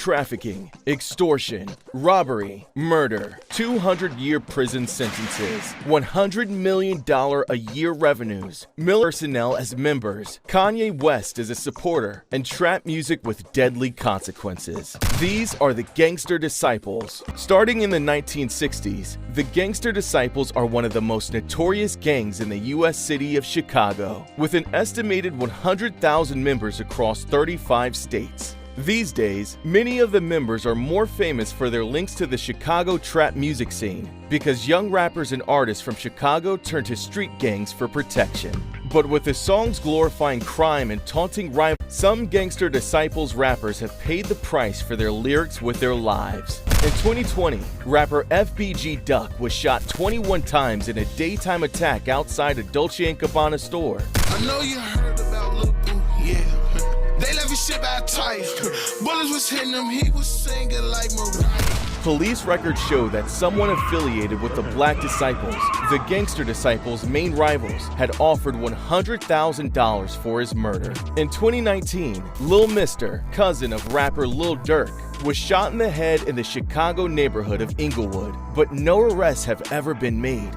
trafficking, extortion, robbery, murder, 200-year prison sentences, $100 million a year revenues, personnel as members, Kanye West as a supporter, and trap music with deadly consequences. These are the Gangster Disciples. Starting in the 1960s, the Gangster Disciples are one of the most notorious gangs in the U.S. city of Chicago, with an estimated 100,000 members across 35 states. These days, many of the members are more famous for their links to the Chicago trap music scene, because young rappers and artists from Chicago turn to street gangs for protection. But with the songs glorifying crime and taunting rivals, some Gangster Disciples rappers have paid the price for their lyrics with their lives. In 2020, rapper FBG Duck was shot 21 times in a daytime attack outside a Dolce & Gabbana store. I know you heard about Lil Boo, yeah. They left his shit by tight. Bullets was hitting him, he was singing like Mariah. Police records show that someone affiliated with the Black Disciples, the Gangster Disciples' main rivals, had offered $100,000 for his murder. In 2019, Lil Mister, cousin of rapper Lil Durk, was shot in the head in the Chicago neighborhood of Inglewood, but no arrests have ever been made.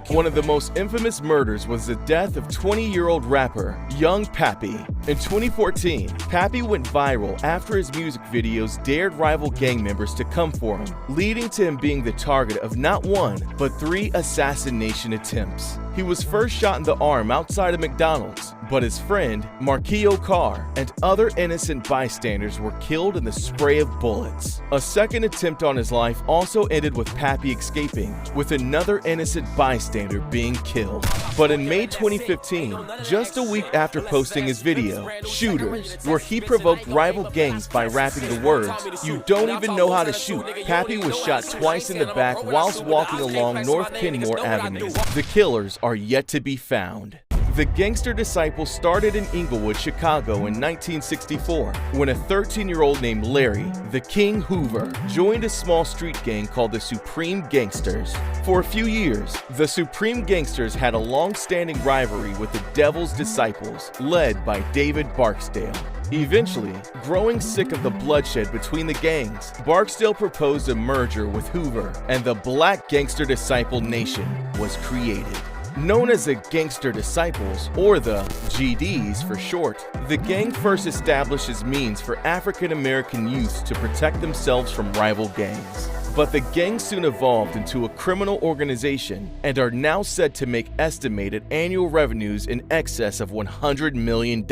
One of the most infamous murders was the death of 20-year-old rapper Young Pappy. In 2014, Pappy went viral after his music videos dared rival gang members to come for him, leading to him being the target of not one, but 3 assassination attempts. He was first shot in the arm outside of McDonald's, but his friend, Marquio Carr, and other innocent bystanders were killed in the spray of bullets. A second attempt on his life also ended with Pappy escaping, with another innocent bystander being killed. But in May 2015, just a week after posting his video, Shooters, where he provoked rival gangs by rapping the words, "You don't even know how to shoot," Pappy was shot twice in the back whilst walking along North Kenmore Avenue. The killers are yet to be found. The Gangster Disciples started in Inglewood, Chicago in 1964, when a 13-year-old named Larry, the King Hoover, joined a small street gang called the Supreme Gangsters. For a few years, the Supreme Gangsters had a long-standing rivalry with the Devil's Disciples, led by David Barksdale. Eventually, growing sick of the bloodshed between the gangs, Barksdale proposed a merger with Hoover, and the Black Gangster Disciple Nation was created. Known as the Gangster Disciples, or the GDs for short, the gang first established as means for African American youths to protect themselves from rival gangs. But the gang soon evolved into a criminal organization and are now said to make estimated annual revenues in excess of $100 million.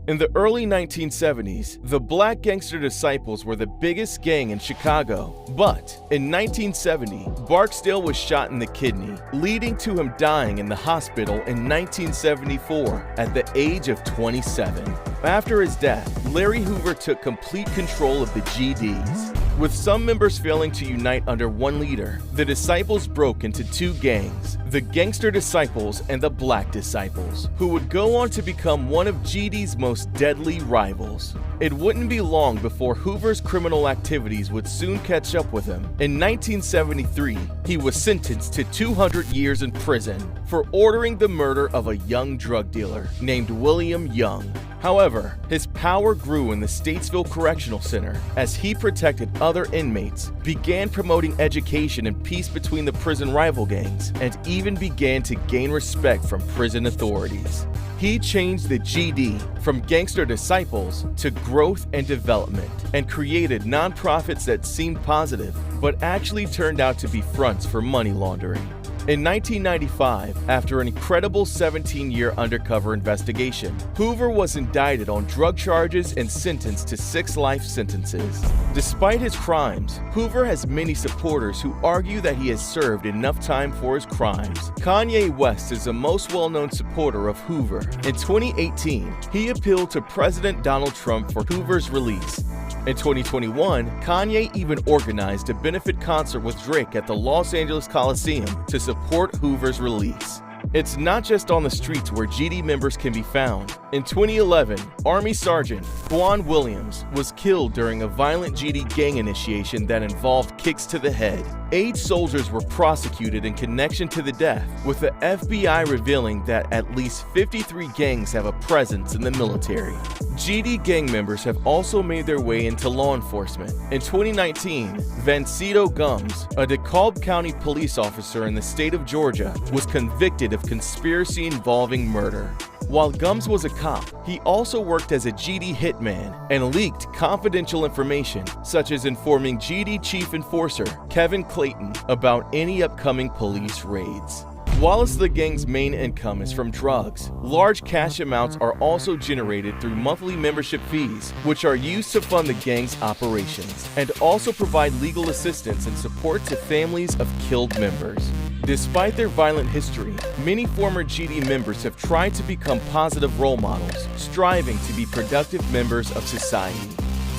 In the early 1970s, the Black Gangster Disciples were the biggest gang in Chicago. But in 1970, Barksdale was shot in the kidney, leading to him dying in the hospital in 1974 at the age of 27. After his death, Larry Hoover took complete control of the GDs. With some members failing to unite under one leader, the Disciples broke into 2 gangs, the Gangster Disciples and the Black Disciples, who would go on to become one of GD's most deadly rivals. It wouldn't be long before Hoover's criminal activities would soon catch up with him. In 1973, he was sentenced to 200 years in prison for ordering the murder of a young drug dealer named William Young. However, his power grew in the Statesville Correctional Center as he protected other inmates, began promoting education and peace between the prison rival gangs, and even began to gain respect from prison authorities. He changed the GD from Gangster Disciples to growth and development, and created nonprofits that seemed positive, but actually turned out to be fronts for money laundering. In 1995, after an incredible 17-year undercover investigation, Hoover was indicted on drug charges and sentenced to 6 life sentences. Despite his crimes, Hoover has many supporters who argue that he has served enough time for his crimes. Kanye West is the most well-known supporter of Hoover. In 2018, he appealed to President Donald Trump for Hoover's release. In 2021, Kanye even organized a benefit concert with Drake at the Los Angeles Coliseum to support Hoover's release. It's not just on the streets where GD members can be found. In 2011, Army Sergeant Juan Williams was killed during a violent GD gang initiation that involved kicks to the head. 8 soldiers were prosecuted in connection to the death, with the FBI revealing that at least 53 gangs have a presence in the military. GD gang members have also made their way into law enforcement. In 2019, Vancito Gums, a DeKalb County police officer in the state of Georgia, was convicted of conspiracy involving murder. While Gums was a cop, he also worked as a GD hitman and leaked confidential information, such as informing GD Chief Enforcer Kevin Clayton about any upcoming police raids. Whilst the gang's main income is from drugs, large cash amounts are also generated through monthly membership fees, which are used to fund the gang's operations, and also provide legal assistance and support to families of killed members. Despite their violent history, many former GD members have tried to become positive role models, striving to be productive members of society.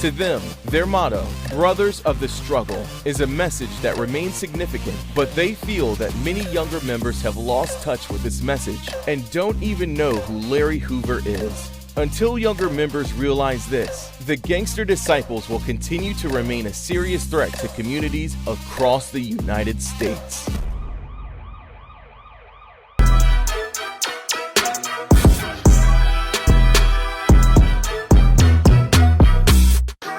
To them, their motto, Brothers of the Struggle, is a message that remains significant, but they feel that many younger members have lost touch with this message and don't even know who Larry Hoover is. Until younger members realize this, the Gangster Disciples will continue to remain a serious threat to communities across the United States.